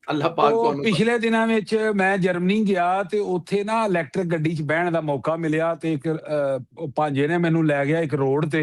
اللہ پاک تو ਤੁਹਾਨੂੰ ਪਿਛਲੇ ਦਿਨਾਂ ਵਿੱਚ ਮੈਂ ਜਰਮਨੀ ਗਿਆ ਤੇ ਉੱਥੇ ਨਾ ਇਲੈਕਟ੍ਰਿਕ ਗੱਡੀ 'ਚ ਬਹਿਣ ਦਾ ਮੌਕਾ ਮਿਲਿਆ ਤੇ ਇੱਕ ਉਹ ਭਾਂਜੇ ਨੇ ਮੈਨੂੰ ਲੈ ਗਿਆ ਇੱਕ ਰੋਡ ਤੇ,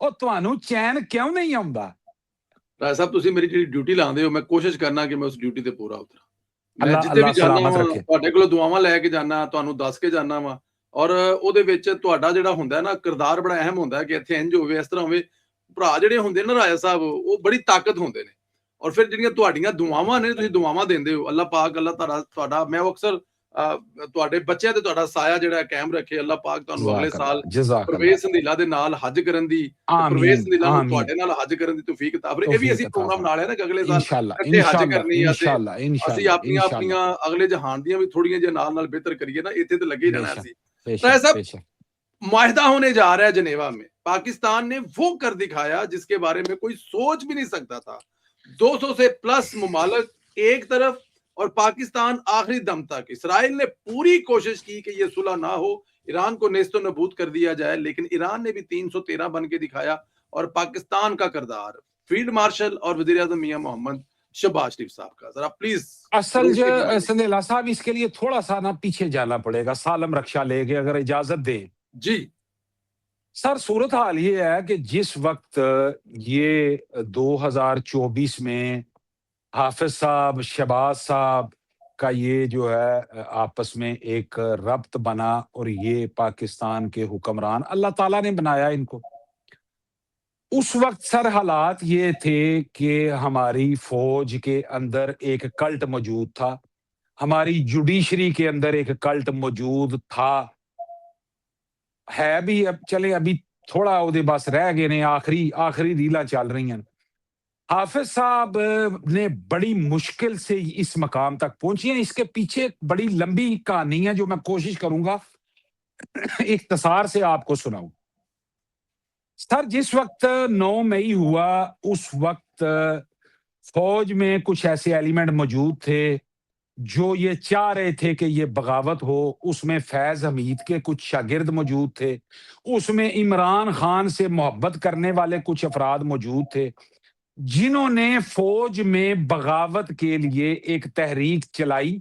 ਉਹ ਤੁਹਾਨੂੰ ਚੈਨ ਕਿਉਂ ਨਹੀਂ ਆਉਂਦਾ? ਰਾਜ ਸਾਹਿਬ ਤੁਸੀਂ ਮੇਰੀ ਜਿਹੜੀ ਡਿਊਟੀ ਲਾਉਂਦੇ ਹੋ, ਮੈਂ ਕੋਸ਼ਿਸ਼ ਕਰਨਾ ਕਿ ਮੈਂ ਉਸ ਡਿਊਟੀ ਤੇ ਪੂਰਾ ਉਤਰਾਂ। ਮੈਂ ਅੱਲਾ ਜਿੱਥੇ ਅੱਲਾ ਵੀ ਜਾਂਦਾ ਸਲਾਮਤ ਵਾਂ ਰੱਖੇ। ਤੁਹਾਡੇ ਕੋਲੋਂ ਦੁਆਵਾਂ ਲੈ ਕੇ ਜਾਣਾ, ਤੁਹਾਨੂੰ ਦੱਸ ਕੇ ਜਾਣਾ ਵਾਂ, ਔਰ ਉਹਦੇ ਵਿੱਚ ਤੁਹਾਡਾ ਜਿਹੜਾ ਹੁੰਦਾ ਨਾ ਕਿਰਦਾਰ ਬੜਾ ਅਹਿਮ ਹੁੰਦਾ ਕਿ ਇੱਥੇ ਇੰਜ ਹੋਵੇ, ਇਸ ਤਰ੍ਹਾਂ ਹੋਵੇ। ਭਰਾ ਜਿਹੜੇ ਹੁੰਦੇ ਨਾ ਰਾਜਾ ਸਾਹਿਬ, ਉਹ ਬੜੀ ਤਾਕਤ ਹੁੰਦੇ ਨੇ, ਔਰ ਫਿਰ ਜਿਹੜੀਆਂ ਤੁਹਾਡੀਆਂ ਦੁਆਵਾਂ ਨੇ, ਤੁਸੀਂ ਦੁਆਵਾਂ ਦਿੰਦੇ ਹੋ, ਅੱਲਾਹ ਪਾਕ ਅੱਲਾਹ ਤੁਹਾਡਾ ਮੈਂ ਅਕਸਰ ਤੁਹਾਡੇ ਬੱਚਿਆਂ ਤੇ ਤੁਹਾਡਾ ਸਾਇਆ ਜਿਹੜਾ ਕਾਇਮ ਰੱਖੇ। ਅੱਲਾਹ ਪਾਕ ਤੁਹਾਨੂੰ ਅਗਲੇ ਸਾਲ ਪ੍ਰਵੇਸ਼ ਸੰਧੀਲਾ ਦੇ ਨਾਲ ਹੱਜ ਕਰਨ ਦੀ, ਪ੍ਰਵੇਸ਼ ਸੰਧੀਲਾ ਨੂੰ ਤੁਹਾਡੇ ਨਾਲ ਹੱਜ ਕਰਨ ਦੀ ਤੌਫੀਕ ਅਤਾ ਫਰਮਾਏ। ਇਹ ਵੀ ਅਸੀਂ ਪ੍ਰੋਗਰਾਮ ਨਾਲ ਹੈ ਨਾ ਕਿ ਅਗਲੇ ਸਾਲ ਇਕੱਠੇ ਹੱਜ ਕਰਨੀ, ਅਸੀਂ ਆਪਣੀਆਂ ਅਗਲੇ ਜਹਾਨ ਦੀਆਂ ਵੀ ਥੋੜੀਆਂ ਜਿਹੀਆਂ ਨਾਲ ਬਿਹਤਰ ਕਰੀਏ ਨਾ, ਇੱਥੇ ਤੇ ਲੱਗੇ ਹੀ ਰਹਿਣਾ ਸੀ। معاہدہ ہونے جا رہا ہے جنیوا میں، پاکستان نے وہ کر دکھایا جس کے بارے میں کوئی سوچ بھی نہیں سکتا تھا۔ 200 سے پلس ممالک ایک طرف اور پاکستان آخری دم تک۔ اسرائیل نے پوری کوشش کی کہ یہ صلح نہ ہو، ایران کو نیست و نبود کر دیا جائے، لیکن ایران نے بھی 313 بن کے دکھایا، اور پاکستان کا کردار فیلڈ مارشل اور وزیر اعظم میاں محمد شہباز شریف صاحب کا، ذرا پلیز اصل جو سندیلا صاحب اس کے لیے تھوڑا سا نا پیچھے جانا پڑے گا، سالم رکشا لے کے اگر اجازت دیں جی سر۔ صورتحال یہ ہے کہ جس وقت یہ 2024 میں حافظ صاحب شہباز صاحب کا یہ جو ہے آپس میں ایک ربط بنا، اور یہ پاکستان کے حکمران اللہ تعالیٰ نے بنایا ان کو، اس وقت سر حالات یہ تھے کہ ہماری فوج کے اندر ایک کلٹ موجود تھا، ہماری جوڈیشری کے اندر ایک کلٹ موجود تھا، ہے بھی۔ اب چلے ابھی تھوڑا وہ بس رہ گئے نے، آخری ریلاں چل رہی ہیں۔ حافظ صاحب نے بڑی مشکل سے اس مقام تک پہنچی ہیں، اس کے پیچھے بڑی لمبی کہانی ہے جو میں کوشش کروں گا اختصار سے آپ کو سناؤں۔ سر جس وقت 9 مئی ہوا، اس وقت فوج میں کچھ ایسے ایلیمنٹ موجود تھے جو یہ چاہ رہے تھے کہ یہ بغاوت ہو۔ اس میں فیض حمید کے کچھ شاگرد موجود تھے، اس میں عمران خان سے محبت کرنے والے کچھ افراد موجود تھے، جنہوں نے فوج میں بغاوت کے لیے ایک تحریک چلائی،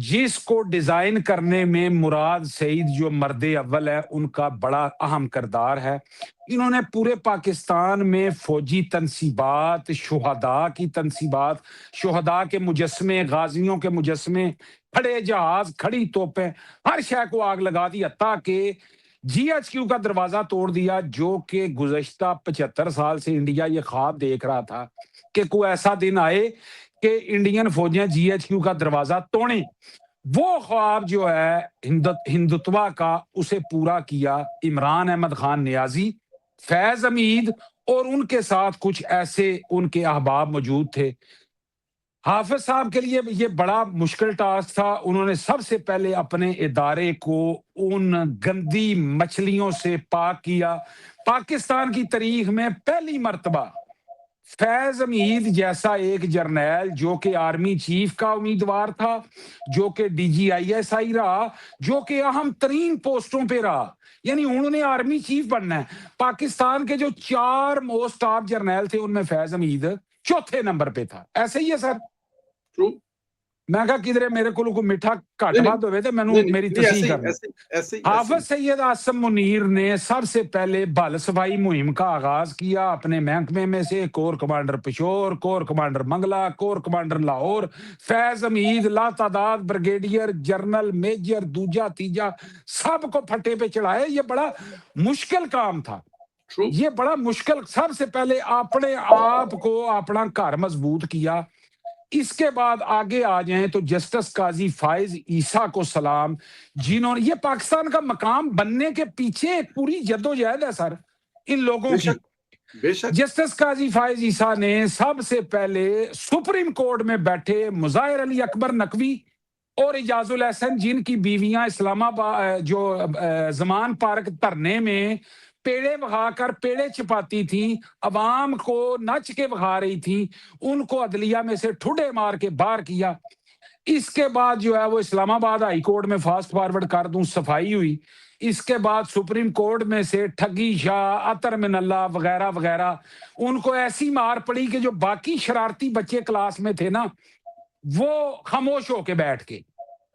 جس کو ڈیزائن کرنے میں مراد سعید جو مرد اول ہے ان کا بڑا اہم کردار ہے۔ انہوں نے پورے پاکستان میں فوجی تنصیبات، شہداء کی تنصیبات، شہداء کے مجسمے، غازیوں کے مجسمے، کھڑے جہاز، کھڑی توپیں، ہر شے کو آگ لگا دی، حتیٰ کہ GHQ کا دروازہ توڑ دیا، جو کہ گزشتہ 75 سال سے انڈیا یہ خواب دیکھ رہا تھا کہ کوئی ایسا دن آئے کہ انڈین فوجیاں GHQ کا دروازہ توڑیں۔ وہ خواب جو ہے ہندوتوا کا، اسے پورا کیا عمران احمد خان نیازی، فیض حمید اور ان کے ساتھ کچھ ایسے ان کے احباب موجود تھے۔ حافظ صاحب کے لیے یہ بڑا مشکل ٹاسک تھا۔ انہوں نے سب سے پہلے اپنے ادارے کو ان گندی مچھلیوں سے پاک کیا۔ پاکستان کی تاریخ میں پہلی مرتبہ فیض حمید جیسا ایک جرنیل جو کہ آرمی چیف کا امیدوار تھا، جو کہ DGISI رہا، جو کہ اہم ترین پوسٹوں پہ رہا، یعنی انہوں نے آرمی چیف بننا ہے۔ پاکستان کے جو 4 موسٹ ٹاپ جرنیل تھے ان میں فیض حمید 4تھے نمبر پہ تھا۔ ایسے ہی ہے سر؟ میں کہا کدھر میرے کو میٹھا گھٹ بات ہوئے تھے، میں میری تصحیح کرنا۔ حافظ سید عاصم منیر نے سب سے پہلے بال صفائی مہم کا آغاز کیا اپنے محکمے میں سے۔ Corps commander Peshawar, corps commander Mangla, corps commander Lahore, Faiz Hameed لاتعداد بریگیڈیئر، جنرل، میجر، دوجا تیجا، سب کو پھٹے پہ چڑھائے۔ یہ بڑا مشکل کام تھا، یہ بڑا مشکل۔ سب سے پہلے اپنے آپ کو اپنا گھر مضبوط کیا۔ اس کے بعد آگے آ جائیں تو جسٹس قاضی فائز عیسیٰ کو سلام، جنہوں نے یہ پاکستان کا مقام بننے کے پیچھے ایک پوری جدوجہد ہے سر ان لوگوں کی۔ جسٹس قاضی فائز عیسیٰ نے سب سے پہلے سپریم کورٹ میں بیٹھے مظاہر علی اکبر نقوی اور اجاز الحسن جن کی بیویاں اسلام آباد جو زمان پارک دھرنے میں پیڑے بہا کر پیڑے چھپاتی تھیں، عوام کو نچ کے بہا رہی تھیں، ان کو عدلیہ میں سے ٹھڈے مار کے باہر کیا۔ اس کے بعد جو ہے وہ اسلام آباد ہائی کورٹ میں فاسٹ فارورڈ کر دوں صفائی ہوئی، اس کے بعد سپریم کورٹ میں سے ٹھگی شاہ، اطہر من اللہ وغیرہ وغیرہ، ان کو ایسی مار پڑی کہ جو باقی شرارتی بچے کلاس میں تھے نا وہ خاموش ہو کے بیٹھ کے،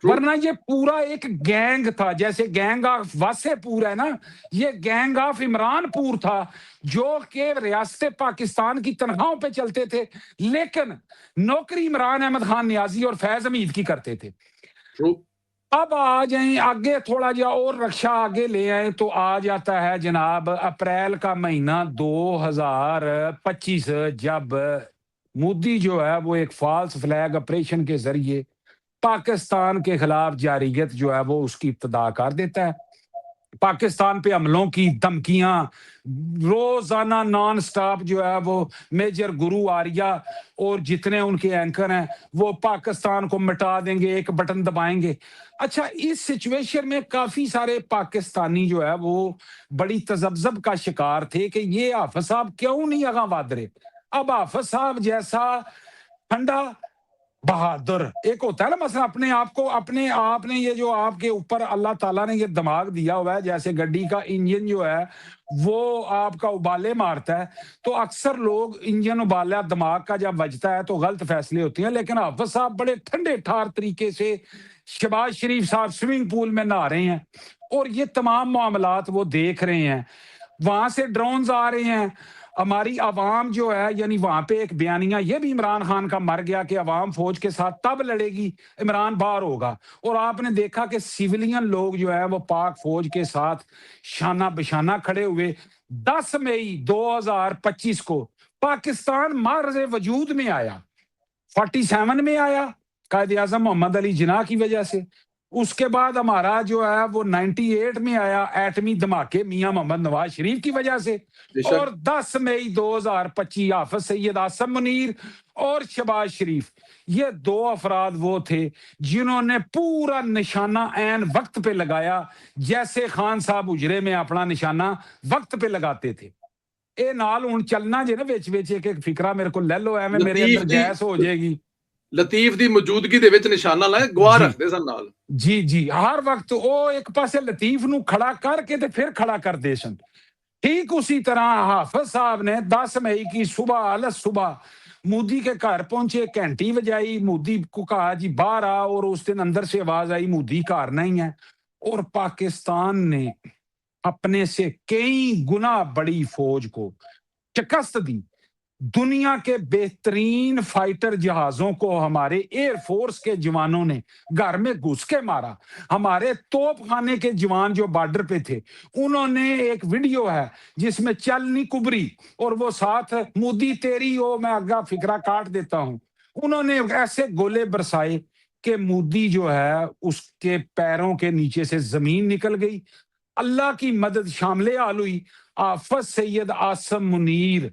ورنہ یہ پورا ایک گینگ تھا، جیسے گینگ آف واسے پور ہے نا، یہ گینگ آف عمران پور تھا جو کہ ریاست پاکستان کی تنخواہوں پہ چلتے تھے، لیکن نوکری عمران احمد خان نیازی اور فیض حمید کی کرتے تھے۔ اب آ جائیں آگے تھوڑا جا اور رکشہ آگے لے آئیں تو آ جاتا ہے جناب اپریل کا مہینہ 2025، جب مودی جو ہے وہ ایک فالس فلیگ آپریشن کے ذریعے پاکستان کے خلاف جارحیت جو ہے وہ اس کی ابتدا کر دیتا ہے۔ پاکستان پہ حملوں کی دھمکیاں روزانہ نان سٹاپ جو ہے وہ میجر گرو آریہ اور جتنے ان کے اینکر ہیں وہ پاکستان کو مٹا دیں گے، ایک بٹن دبائیں گے۔ اچھا، اس سچویشن میں کافی سارے پاکستانی جو ہے وہ بڑی تذبذب کا شکار تھے کہ یہ حافظ صاحب کیوں نہیں آگاہ وادرے۔ اب حافظ صاحب جیسا ٹھنڈا بہادر ایک ہوتا ہے نا، مثلا اپنے آپ نے یہ جو آپ کے اوپر اللہ تعالیٰ نے یہ دماغ دیا ہوا ہے، جیسے گڈی کا انجن جو ہے وہ آپ کا ابالے مارتا ہے، تو اکثر لوگ انجن ابالا دماغ کا جب بجتا ہے تو غلط فیصلے ہوتے ہیں، لیکن حافظ صاحب بڑے ٹھنڈے ٹھار طریقے سے شہباز شریف صاحب سوئمنگ پول میں نہا رہے ہیں اور یہ تمام معاملات وہ دیکھ رہے ہیں، وہاں سے ڈرونز آ رہے ہیں۔ ہماری عوام جو ہے، یعنی وہاں پہ ایک بیانیہ یہ بھی عمران خان کا مر گیا کہ عوام فوج کے ساتھ تب لڑے گی عمران باہر ہوگا، اور آپ نے دیکھا کہ سیولین لوگ جو ہے وہ پاک فوج کے ساتھ شانہ بشانہ کھڑے ہوئے۔ 10 مئی 2025 کو پاکستان معرض وجود میں آیا، 47 میں آیا قائد اعظم محمد علی جناح کی وجہ سے، اس کے بعد ہمارا جو ہے وہ 98 میں آیا ایٹمی دھماکے میاں محمد نواز شریف کی وجہ سے، اور 10 مئی 2025 حافظ سید عاصم منیر اور شہباز شریف، یہ دو افراد وہ تھے جنہوں نے پورا نشانہ عین وقت پہ لگایا، جیسے خان صاحب اجرے میں اپنا نشانہ وقت پہ لگاتے تھے۔ اے نال ہن چلنا جے نا وچ وچ ایک فکرہ میرے کو لے لو، ایویں میرے اندر گیس ہو جائے گی۔ لطیف دی موجودگی دے وچ نشانہ لائے گواہ رکھدے سن نال، جی ہر وقت او ایک پاسے لطیف نو کھڑا کر کے تے پھر کھڑا کر دے سن۔ ٹھیک اسی طرح حافظ صاحب نے 10 مئی کی صبح مودی کے گھر پہنچے، گھنٹی بجائی، مودی کو کہا جی باہر آ، اور اس دن اندر سے آواز آئی مودی گھر نہیں ہے، اور پاکستان نے اپنے سے کئی گنا بڑی فوج کو شکست دی۔ دنیا کے بہترین فائٹر جہازوں کو ہمارے ایئر فورس کے جوانوں نے گھر میں گھس کے مارا۔ ہمارے توپ خانے کے جوان جو بارڈر پہ تھے انہوں نے ایک ویڈیو ہے جس میں چلنی کبری اور وہ ساتھ مودی تیری ہو، میں آگا فکرہ کاٹ دیتا ہوں، انہوں نے ایسے گولے برسائے کہ مودی جو ہے اس کے پیروں کے نیچے سے زمین نکل گئی۔ اللہ کی مدد شامل آل ہوئی، حافظ سید عاصم منیر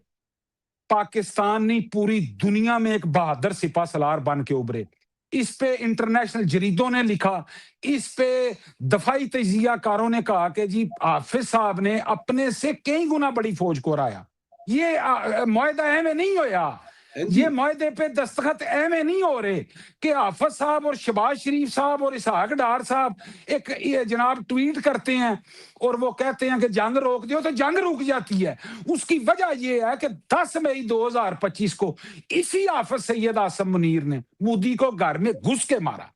پاکستانی پوری دنیا میں ایک بہادر سپاہ سالار بن کے ابھرے۔ اس پہ انٹرنیشنل جریدوں نے لکھا، اس پہ دفاعی تجزیہ کاروں نے کہا کہ جی حافظ صاحب نے اپنے سے کئی گنا بڑی فوج کو ہرایا۔ یہ معاہدہ ایویں نہیں ہویا، یہ معاہدے پہ دستخط ایویں نہیں ہو رہے کہ حافظ صاحب اور شہباز شریف صاحب اور اسحاق ڈار صاحب ایک جناب ٹویٹ کرتے ہیں اور وہ کہتے ہیں کہ جنگ روک دیو تو جنگ رک جاتی ہے۔ اس کی وجہ یہ ہے کہ 10 مئی 2025 کو اسی حافظ سید عاصم منیر نے مودی کو گھر میں گھس کے مارا۔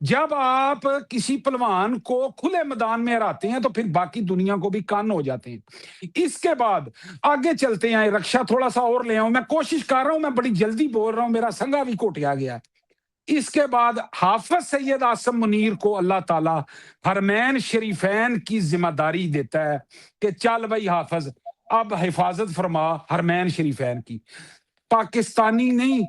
جب آپ کسی پلوان کو کھلے میدان میں ہراتے ہیں تو پھر باقی دنیا کو بھی کان ہو جاتے ہیں۔ اس کے بعد آگے چلتے ہیں، رکشہ تھوڑا سا اور لے آؤں، میں کوشش کر رہا ہوں، میں بڑی جلدی بول رہا ہوں، میرا سنگا بھی کوٹیا گیا ہے۔ اس کے بعد حافظ سید عاصم منیر کو اللہ تعالی حرمین شریفین کی ذمہ داری دیتا ہے کہ چل بھائی حافظ اب حفاظت فرما حرمین شریفین کی۔ پاکستانی نہیں،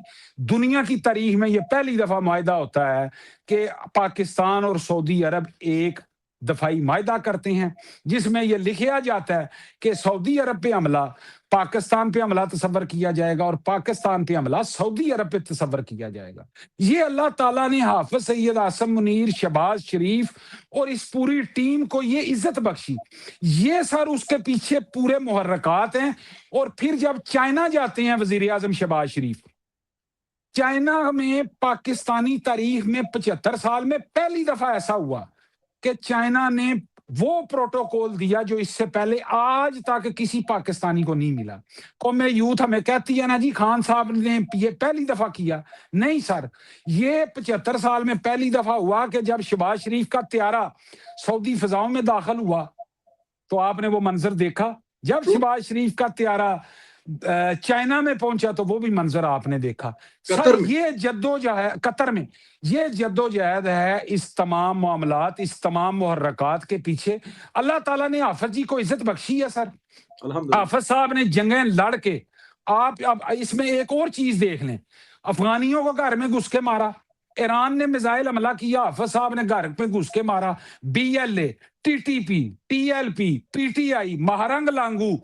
دنیا کی تاریخ میں یہ پہلی دفعہ معاہدہ ہوتا ہے کہ پاکستان اور سعودی عرب ایک دفاعی معاہدہ کرتے ہیں جس میں یہ لکھا جاتا ہے کہ سعودی عرب پہ حملہ پاکستان پہ حملہ تصور کیا جائے گا اور پاکستان پہ حملہ سعودی عرب پہ تصور کیا جائے گا. یہ اللہ تعالیٰ نے حافظ سید عاصم منیر، شہباز شریف اور اس پوری ٹیم کو یہ عزت بخشی. یہ سر اس کے پیچھے پورے محرکات ہیں. اور پھر جب چائنا جاتے ہیں وزیر اعظم شہباز شریف، چائنا میں پاکستانی تاریخ میں 75 سال میں پہلی دفعہ ایسا ہوا کہ چائنا نے وہ پروٹوکول دیا جو اس سے پہلے آج تک کسی پاکستانی کو نہیں ملا. قوم یوتھ ہمیں کہتی ہے نا جی خان صاحب نے یہ پہلی دفعہ کیا. نہیں سر، یہ 75 سال میں پہلی دفعہ ہوا کہ جب شہباز شریف کا طیارہ سعودی فضاؤں میں داخل ہوا تو آپ نے وہ منظر دیکھا. جب شہباز شریف کا طیارہ چائنا میں پہنچا تو وہ بھی منظر آپ نے دیکھا. سر یہ جدوجہد قطر میں، یہ جدوجہد ہے. اس تمام معاملات، اس تمام محرکات کے پیچھے اللہ تعالیٰ نے حافظ جی کو عزت بخشی ہے. سر حافظ صاحب نے جنگیں لڑ کے، آپ اب اس میں ایک اور چیز دیکھ لیں، افغانیوں کو گھر میں گھس کے مارا، ایران نے میزائل حملہ کیا، حافظ صاحب نے گھر پہ گھس کے مارا. BLA، TTP، TLP، PTI، مہرنگ Lango,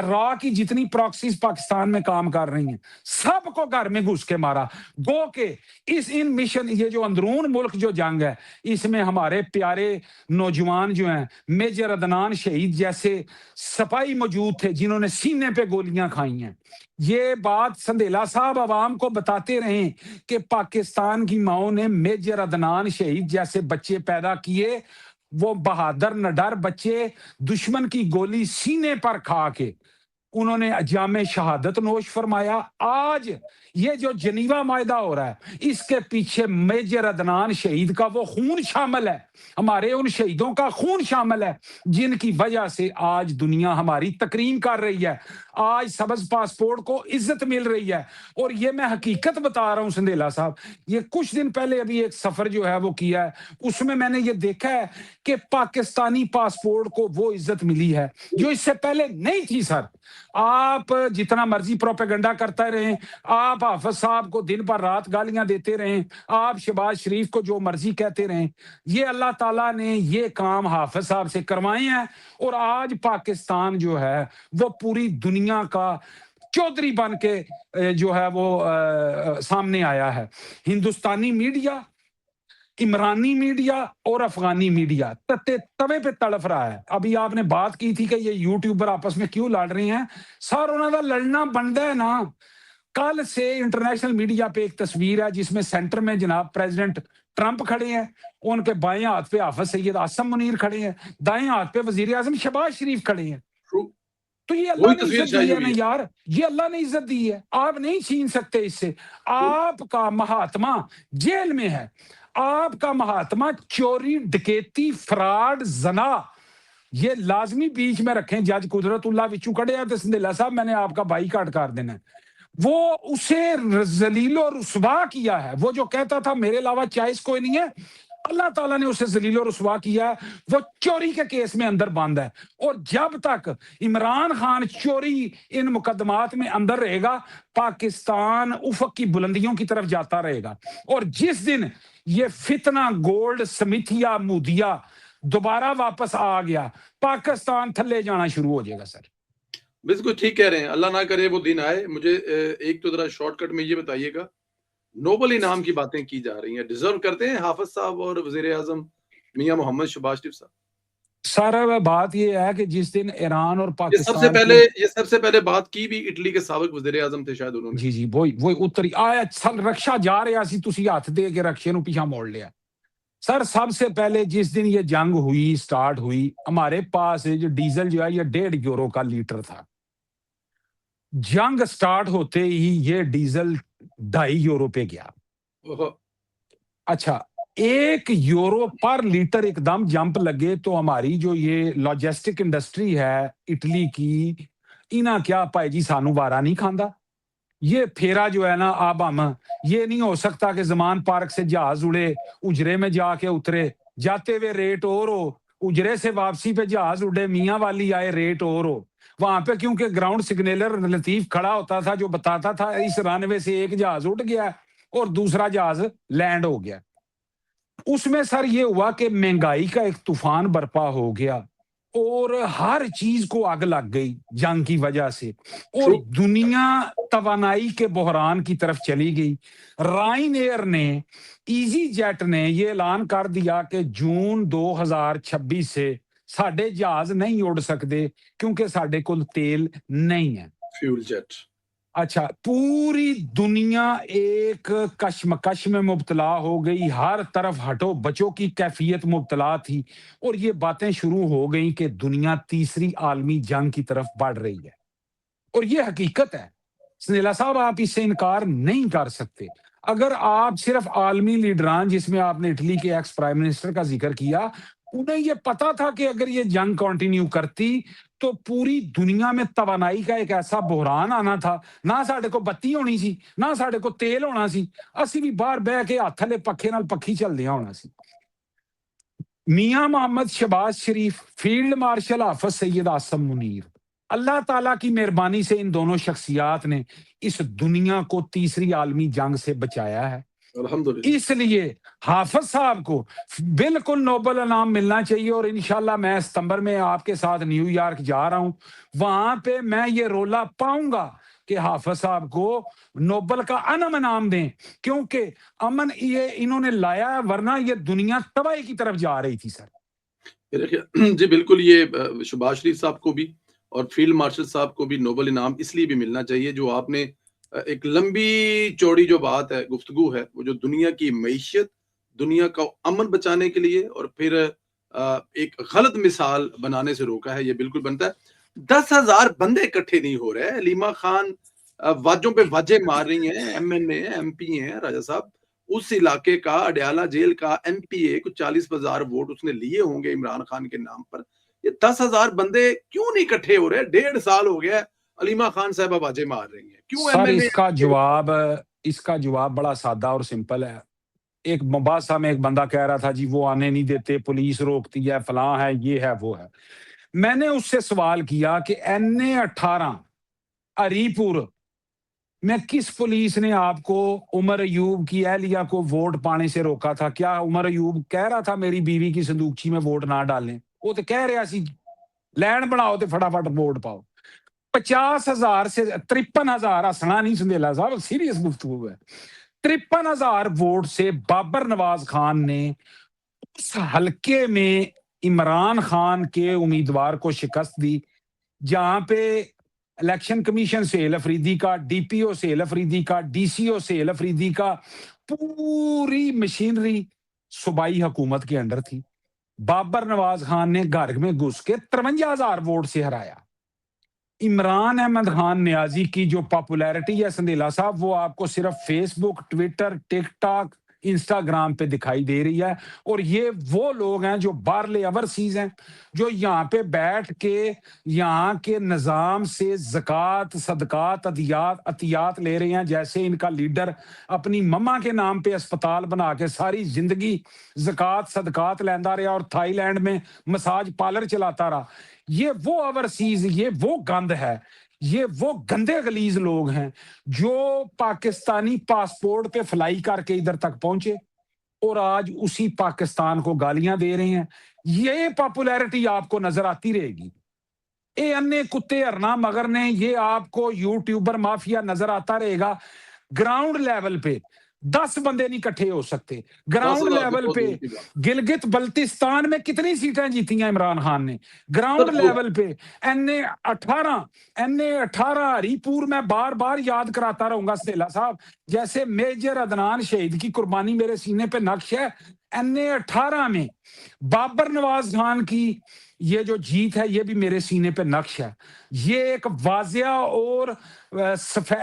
را کی جتنی پراکسیز پاکستان میں کام کر رہی ہیں سب کو گھر میں گھس کے مارا. گو کہ ان مشن، یہ جو اندرون ملک جو جنگ ہے اس میں ہمارے پیارے نوجوان جو ہیں، میجر عدنان شہید جیسے سپاہی موجود تھے جنہوں نے سینے پہ گولیاں کھائی ہیں. یہ بات سندیلا صاحب عوام کو بتاتے رہیں کہ پاکستان کی ماؤں نے میجر عدنان شہید جیسے بچے پیدا کیے. وہ بہادر نڈر بچے دشمن کی گولی سینے پر کھا کے انہوں نے جام شہادت نوش فرمایا. آج یہ جو جنیوا معاہدہ ہو رہا ہے اس کے پیچھے میجر عدنان شہید کا وہ خون شامل ہے، ہمارے ان شہیدوں کا خون شامل ہے جن کی وجہ سے آج دنیا ہماری تکریم کر رہی ہے. آج سبز پاسپورٹ کو عزت مل رہی ہے. اور یہ میں حقیقت بتا رہا ہوں سندیلا صاحب، یہ کچھ دن پہلے ابھی ایک سفر جو ہے وہ کیا ہے، اس میں نے یہ دیکھا ہے کہ پاکستانی پاسپورٹ کو وہ عزت ملی ہے جو اس سے پہلے نہیں تھی. سر آپ جتنا مرضی پروپیگنڈا کرتے رہیں، آپ حافظ صاحب کو دن پر رات گالیاں دیتے رہیں، آپ شہباز شریف کو جو مرضی کہتے رہیں، یہ اللہ تعالیٰ نے یہ کام حافظ صاحب سے کروائے ہیں. اور آج پاکستان جو ہے وہ پوری دنیا کا چودھری بن کے جو ہے وہ سامنے آیا ہے. ہندوستانی میڈیا، عمرانی میڈیا اور افغانی میڈیا توے پہ تڑف رہا ہے. ابھی آپ نے بات کی تھی کہ یہ یوٹیوبر آپس میں کیوں لڑ رہے ہیں. سر انہوں کا لڑنا بنتا ہے نا. کل سے انٹرنیشنل میڈیا پہ ایک تصویر ہے جس میں سینٹر میں جناب پریزیڈنٹ ٹرمپ کھڑے ہیں، ان کے بائیں ہاتھ پہ حافظ سید عاصم منیر کھڑے ہیں، دائیں ہاتھ پہ وزیر اعظم شہباز شریف کھڑے ہیں. تو یہ اللہ نے عزت دی ہے نا یار، یہ اللہ نے عزت دی ہے، آپ نہیں چھین سکتے اس سے. آپ کا مہاتما جیل میں ہے، آپ کا مہاتما چوری، ڈکیتی، فراڈ، زنا، یہ لازمی بیچ میں رکھیں. جج قدرت اللہ وچوں کڑے ہیں تو سندیلا صاحب میں نے آپ کا بائی کاٹ کر دینا ہے. وہ اسے ذلیل و رسوا کیا ہے. وہ جو کہتا تھا میرے علاوہ چائس کوئی نہیں ہے، اللہ تعالیٰ نے اسے ذلیل و رسوا کیا ہے. وہ چوری کے کیس میں اندر بند ہے. اور جب تک عمران خان چوری ان مقدمات میں اندر رہے گا پاکستان افق کی بلندیوں کی طرف جاتا رہے گا. اور جس دن یہ فتنہ گولڈ سمیتھیا مودیا دوبارہ واپس آ گیا پاکستان تھلے جانا شروع ہو جائے گا. سر بالکل ٹھیک کہہ رہے ہیں، اللہ نہ کرے وہ دن آئے. مجھے ایک تو ذرا شارٹ کٹ میں یہ بتائیے گا، نوبل انعام کی باتیں کی جا رہی ہیں، ڈیزرو کرتے ہیں حافظ صاحب اور وزیر اعظم میاں محمد شہباز شریف صاحب؟ سر بات یہ ہے کہ جس دن ایران اور یہ پاکستان سب سے پہلے بات کی بھی اٹلی کے سابق وزیر اعظم تھے شاید انہوں نے. جی وہی اتری آیا سر رکشا جا رہا سی، تسی ہاتھ دے کے رکشے نو پیچھا موڑ لیا. سر سب سے پہلے جس دن یہ جنگ ہوئی سٹارٹ ہوئی ہمارے پاس جو ڈیزل جو ہے یہ 1.5 یورو کا لیٹر تھا. جنگ سٹارٹ ہوتے ہی یہ ڈیزل 2.5 یورو پہ گیا. اچھا 1 یورو پر لیٹر ایک دم جمپ لگے تو ہماری جو یہ لاجسٹک انڈسٹری ہے اٹلی کی، انہاں کیا پائے جی سانو وارا نہیں کھاندا. یہ پھیرا جو ہے نا اب ہم یہ نہیں ہو سکتا کہ زمان پارک سے جہاز اڑے اجرے میں جا کے اترے، جاتے ہوئے ریٹ اور ہو، اجرے سے واپسی پہ جہاز اڑے میاں والی آئے ریٹ اور ہو. وہاں پہ کیونکہ گراؤنڈ سگنیلر لطیف کھڑا ہوتا تھا جو بتاتا تھا اس رن وے سے ایک جہاز اٹھ گیا اور دوسرا جہاز لینڈ ہو گیا. اس میں سر یہ ہوا کہ مہنگائی کا ایک طوفان برپا ہو گیا اور ہر چیز کو آگ لگ گئی جنگ کی وجہ سے، اور True. دنیا توانائی کے بحران کی طرف چلی گئی۔ رائن ایئر نے، ایزی جیٹ نے یہ اعلان کر دیا کہ جون 2026 سے ساڈے جہاز نہیں اڑ سکتے کیونکہ ساڈے کول تیل نہیں ہے۔ Fuel jet. اچھا، پوری دنیا ایک کشمکش میں مبتلا ہو گئی، ہر طرف ہٹو بچوں کی کیفیت مبتلا تھی، اور یہ باتیں شروع ہو گئیں کہ دنیا تیسری عالمی جنگ کی طرف بڑھ رہی ہے، اور یہ حقیقت ہے۔ سنیلا صاحب، آپ اس سے انکار نہیں کر سکتے۔ اگر آپ صرف عالمی لیڈران، جس میں آپ نے اٹلی کے ایکس پرائم منسٹر کا ذکر کیا، انہیں یہ پتا تھا کہ اگر یہ جنگ کنٹینیو کرتی تو پوری دنیا میں توانائی کا ایک ایسا بحران آنا تھا، نہ ساڈے کو بتی ہونی سی، نہ ساڈے کو تیل ہونا سی، اسی بھی باہر بہ کے ہاتھ تھلے پکھے نال پکھی چلدیا ہونا سی۔ میاں محمد شہباز شریف، فیلڈ مارشل حافظ سید آصم منیر، اللہ تعالیٰ کی مہربانی سے ان دونوں شخصیات نے اس دنیا کو تیسری عالمی جنگ سے بچایا ہے۔ الحمدللہ۔ اس لیے حافظ صاحب کو بالکل نوبل انعام ملنا چاہیے، اور انشاءاللہ میں ستمبر میں آپ کے ساتھ نیو یارک جا رہا ہوں، وہاں پہ میں یہ رولا پاؤں گا کہ حافظ صاحب کو نوبل کا انعام دیں، کیونکہ امن یہ انہوں نے لایا ہے، ورنہ یہ دنیا تباہی کی طرف جا رہی تھی۔ سر جی بالکل، یہ شہباز شریف صاحب کو بھی اور فیلڈ مارشل صاحب کو بھی نوبل انعام اس لیے بھی ملنا چاہیے جو آپ نے ایک لمبی چوڑی جو بات ہے، گفتگو ہے، وہ جو دنیا کی معیشت، دنیا کا امن بچانے کے لیے اور پھر ایک غلط مثال بنانے سے روکا ہے، یہ بالکل بنتا ہے۔ 10,000 بندے اکٹھے نہیں ہو رہے، علیمہ خان واجوں پہ واجے مار رہی ہیں، M N A M P ہیں، راجہ صاحب اس علاقے کا اڈیالہ جیل کا ایم پی اے کچھ 40,000 ووٹ اس نے لیے ہوں گے عمران خان کے نام پر۔ یہ 10,000 بندے کیوں نہیں اکٹھے ہو رہے؟ 1.5 سال ہو گیا علیمہ خان صاحبہ باجے مار رہی ہیں، کیوں ایم سر این اس کا جواب بڑا سادہ اور سمپل ہے۔ ایک مباحثہ میں ایک بندہ کہہ رہا تھا جی وہ آنے نہیں دیتے، پولیس روکتی ہے، فلاں ہے، یہ ہے، وہ ہے۔ میں نے اس سے سوال کیا کہ NA18 ہری پور میں کس پولیس نے آپ کو عمر ایوب کی اہلیہ کو ووٹ پانے سے روکا تھا؟ کیا عمر ایوب کہہ رہا تھا میری بیوی کی صندوقچی میں ووٹ نہ ڈالیں؟ وہ تو کہہ رہا سی لین بناؤ تو فٹافٹ ووٹ پاؤ۔ 50,000 سے 53,000، ہسنا نہیں سندیلا صاحب، سیریس گفتگو ہے، 53,000 ووٹ سے بابر نواز خان نے اس حلقے میں عمران خان کے امیدوار کو شکست دی، جہاں پہ الیکشن کمیشن سہیل افریدی کا، ڈی پی او سہیل افریدی کا، ڈی سی او سہیل افریدی کا، پوری مشینری صوبائی حکومت کے انڈر تھی۔ بابر نواز خان نے گھر میں گھس کے 53,000 ووٹ سے ہرایا۔ عمران احمد خان نیازی کی جو پاپولیرٹی ہے سندیلا صاحب، وہ آپ کو صرف فیس بک، ٹویٹر، ٹک ٹاک، انسٹاگرام پہ دکھائی دے رہی ہے، اور یہ وہ لوگ ہیں جو باہرلے اوورسیز ہیں، جو یہاں پہ بیٹھ کے یہاں کے نظام سے زکوٰۃ، صدقات، عطیات لے رہے ہیں، جیسے ان کا لیڈر اپنی مما کے نام پہ اسپتال بنا کے ساری زندگی زکوٰۃ صدقات لیندا رہا اور تھائی لینڈ میں مساج پارلر چلاتا رہا۔ یہ وہ اوورسیز، یہ وہ گند ہے، یہ وہ گندے غلیظ لوگ ہیں جو پاکستانی پاسپورٹ پہ فلائی کر کے ادھر تک پہنچے اور آج اسی پاکستان کو گالیاں دے رہے ہیں۔ یہ پاپولیرٹی آپ کو نظر آتی رہے گی۔ اے انے کتے ارنا مگر نے یہ آپ کو یوٹیوبر مافیا نظر آتا رہے گا۔ گراؤنڈ لیول پہ 10 بندے نہیں کٹھے ہو سکتے۔ گراؤنڈ لیول پہ گلگت بلتستان میں کتنی سیٹیں جیتی ہیں عمران خان نے؟ گراؤنڈ لیول پہ NA18 ہری پور میں بار بار یاد کراتا رہوں گا سہیلا صاحب، جیسے میجر عدنان شہید کی قربانی میرے سینے پہ نقش ہے۔ NA18 میں بابر نواز خان کی یہ جو جیت ہے یہ بھی میرے سینے پہ نقش ہے۔ یہ ایک واضح اور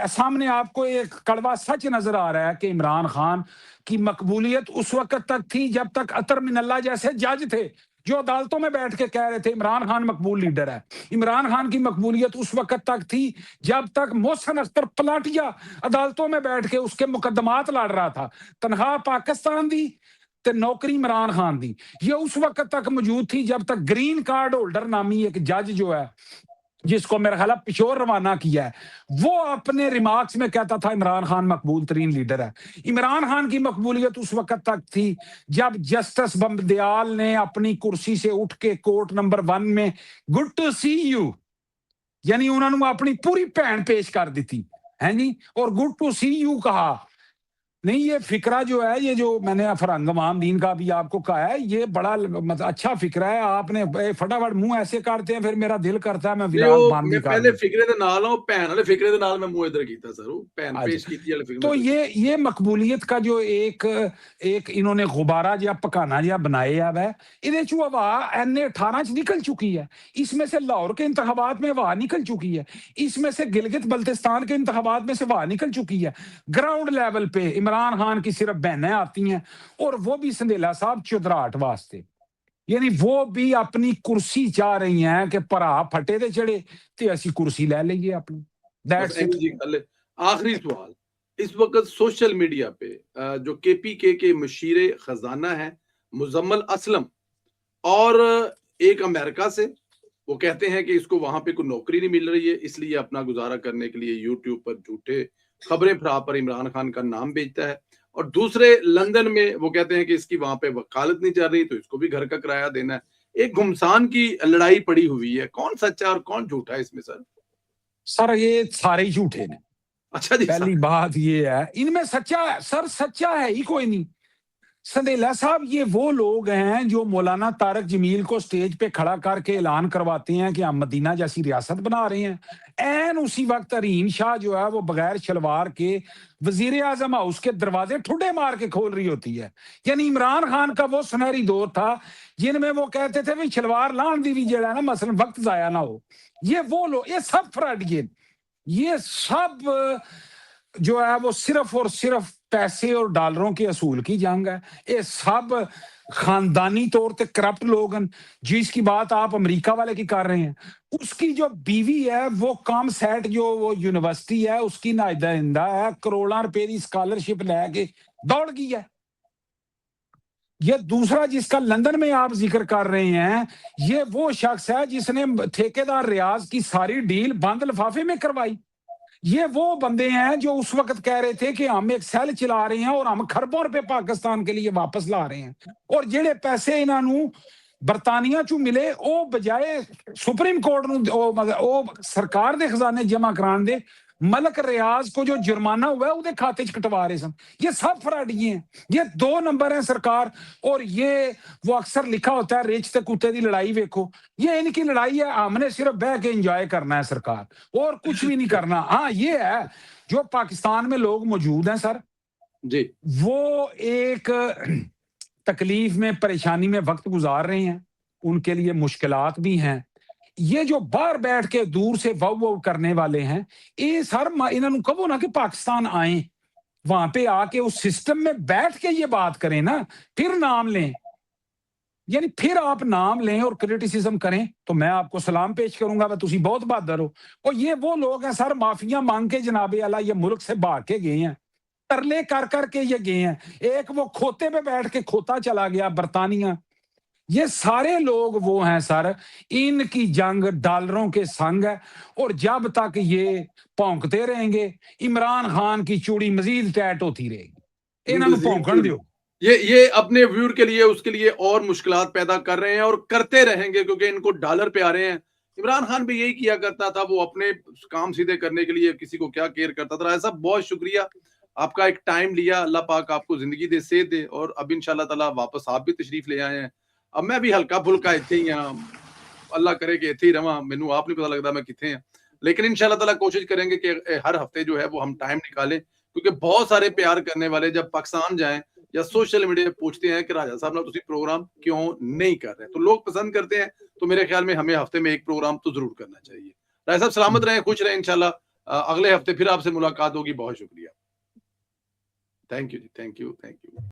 سامنے آپ کو ایک کڑوا سچ نظر آ رہا ہے کہ عمران خان کی مقبولیت اس وقت تک تھی جب تک اطہر من اللہ جیسے جج تھے جو عدالتوں میں بیٹھ کے کہہ رہے تھے عمران خان مقبول لیڈر ہے۔ عمران خان کی مقبولیت اس وقت تک تھی جب تک محسن اختر پلاٹیا عدالتوں میں بیٹھ کے اس کے مقدمات لڑ رہا تھا۔ تنخواہ پاکستان دی تے نوکری عمران خان دی، یہ اس وقت تک موجود تھی جب تک گرین کارڈ ہولڈر نامی ایک جج جو ہے جس کو میرا خیال ہے پشور روانہ کیا ہے, وہ اپنے ریمارکس میں کہتا تھا عمران خان مقبول ترین لیڈر ہے. عمران خان کی مقبولیت اس وقت تک تھی جب جسٹس بمبدیال نے اپنی کرسی سے اٹھ کے کورٹ نمبر 1 میں گڈ ٹو سی یو یعنی انہوں نے اپنی پوری بہن پیش کر دی تھی ہے جی, اور گڈ ٹو سی یو کہا. نہیں, یہ فکرہ جو ہے, یہ جو میں نے فرہنگ امام دین کا بھی آپ کو کہا ہے, یہ بڑا مطلب اچھا فکرہ ہے. آپ نے فٹافٹ منہ ایسے کرتے ہیں, پھر میرا دل کرتا ہے میں ویران بند ہی کر پہلے دوں. فکرے دے نال ہوں, بہن والے فکرے دے نال میں منہ ادھر کیتا سر, وہ بہن پیش کیتی والے فکرے. تو یہ مقبولیت کا جو ایک انہوں نے غبارہ جہا پکانا جہا بنایا ہے, یہ ہوا NA-18 نکل چکی ہے. اس میں سے لاہور کے انتخابات میں ہوا نکل چکی ہے. اس میں سے گلگت بلتستان کے انتخابات میں سے ہوا نکل چکی ہے. گراؤنڈ لیول پہ عمران خان کی صرف بہنیں آتی ہیں, اور وہ بھی سندیلا صاحب چودراہٹ واسطے, یعنی وہ بھی اپنی کرسی چاہ رہی ہیں کہ پرا پھٹے دے چڑے تے اسی کرسی لے لئیے اپنی. آخری سوال, اس وقت سوشل میڈیا پہ جو KPK کے مشیر خزانہ ہیں مزمل اسلم, اور ایک امریکہ سے, وہ کہتے ہیں کہ اس کو وہاں پہ کوئی نوکری نہیں مل رہی ہے, اس لیے اپنا گزارا کرنے کے لیے یوٹیوب پر جھوٹے خبریں پھیلا پر عمران خان کا نام بیچتا ہے. اور دوسرے لندن میں وہ کہتے ہیں کہ اس کی وہاں پہ وکالت نہیں چل رہی تو اس کو بھی گھر کا کرایہ دینا ہے. ایک گھمسان کی لڑائی پڑی ہوئی ہے, کون سچا اور کون جھوٹا ہے اس میں سر؟ سر یہ سارے ہی جھوٹے ہیں. اچھا جی, پہلی بات یہ ہے, ان میں سچا ہے سر, سچا ہے ہی کوئی نہیں. سندیلا صاحب یہ وہ لوگ ہیں جو مولانا طارق جمیل کو سٹیج پہ کھڑا کر کے اعلان کرواتے ہیں کہ ہم مدینہ جیسی ریاست بنا رہے ہیں. این اسی وقت ارین شاہ جو ہے وہ بغیر شلوار کے وزیر اعظم ہاؤس کے دروازے ٹھڈے مار کے کھول رہی ہوتی ہے. یعنی عمران خان کا وہ سنہری دور تھا جن میں وہ کہتے تھے بھی شلوار لان دی بھی جڑا ہے نا مثلا وقت ضائع نہ ہو. یہ وہ لوگ, یہ سب فراڈین, یہ سب جو ہے وہ صرف اور صرف پیسے اور ڈالروں کے اصول کی جنگ ہے. یہ سب خاندانی طور پہ کرپٹ لوگ ہیں. جس کی بات آپ امریکہ والے کی کر رہے ہیں, اس کی جو بیوی ہے وہ کام سیٹ جو وہ یونیورسٹی ہے اس کی نائندہ ہے, کروڑاں روپے کی اسکالرشپ لے کے دوڑ گئی ہے. یہ دوسرا جس کا لندن میں آپ ذکر کر رہے ہیں, یہ وہ شخص ہے جس نے ٹھیکیدار ریاض کی ساری ڈیل بند لفافے میں کروائی. یہ وہ بندے ہیں جو اس وقت کہہ رہے تھے کہ ہم ایک سیل چلا رہے ہیں اور ہم خربوں روپے پاکستان کے لیے واپس لا رہے ہیں, اور جڑے پیسے انہوں برطانیہ چوں ملے او بجائے سپریم کورٹ او سرکار دے خزانے جمع کران دے ملک ریاض کو جو جرمانہ ہوا ہے وہ دے کھاتے چ کٹوا رہے سن. یہ سب فراڈی ہیں, یہ 2 نمبر ہیں سرکار. اور یہ وہ اکثر لکھا ہوتا ہے ریچھ تے کتے دی لڑائی ویکھو, یہ ان کی لڑائی ہے, ہم نے صرف بہ کے انجوائے کرنا ہے سرکار, اور کچھ بھی نہیں کرنا. ہاں یہ ہے جو پاکستان میں لوگ موجود ہیں سر جی, وہ ایک تکلیف میں پریشانی میں وقت گزار رہے ہیں, ان کے لیے مشکلات بھی ہیں. یہ جو باہر بیٹھ کے دور سے واو کرنے والے ہیں, یہ سر انہوں کہو نا کہ پاکستان آئیں, وہاں پہ آ کے اس سسٹم میں بیٹھ کے یہ بات کریں نا, پھر نام لیں. یعنی پھر آپ نام لیں اور کریٹیسزم کریں تو میں آپ کو سلام پیش کروں گا, تسی بہت بہادر ہو. اور یہ وہ لوگ ہیں سر معافیاں مانگ کے جناب اعلیٰ یہ ملک سے بھاگ کے گئے ہیں, ترلے کر کر کے یہ گئے ہیں. ایک وہ کھوتے پہ بیٹھ کے کھوتا چلا گیا برطانیہ. یہ سارے لوگ وہ ہیں سر, ان کی جنگ ڈالروں کے سنگ ہے, اور جب تک یہ پونکتے رہیں گے عمران خان کی چوڑی مزید ٹیٹ ہوتی رہے گی. انہوں نے پونکن دیو. یہ اپنے ویور کے لیے اس کے لیے اور مشکلات پیدا کر رہے ہیں اور کرتے رہیں گے, کیونکہ ان کو ڈالر پہ آ رہے ہیں. عمران خان بھی یہی کیا کرتا تھا, وہ اپنے کام سیدھے کرنے کے لیے کسی کو کیا کیئر کرتا تھا. ایسا بہت شکریہ, آپ کا ایک ٹائم لیا, اللہ پاک آپ کو زندگی دے, صحت دے, اور اب انشاءاللہ تعالیٰ واپس آپ بھی تشریف لے آئے ہیں. اب میں بھی ہلکا پھلکا اتنے ہی ہاں, اللہ کرے کہ اتنے ہی رہا, مینوں آپ نہیں پتا لگتا میں کتنے ہیں, لیکن انشاءاللہ تعالیٰ کوشش کریں گے کہ ہر ہفتے جو ہے وہ ہم ٹائم نکالیں, کیونکہ بہت سارے پیار کرنے والے جب پاکستان جائیں یا سوشل میڈیا پہ پوچھتے ہیں کہ راجہ صاحب نا تسی پروگرام کیوں نہیں کر رہے, تو لوگ پسند کرتے ہیں. تو میرے خیال میں ہمیں ہفتے میں ایک پروگرام تو ضرور کرنا چاہیے. راجہ صاحب سلامت رہیں, خوش رہیں, انشاءاللہ اگلے ہفتے پھر آپ سے ملاقات ہوگی. بہت شکریہ. تھینک یو جی, تھینک یو.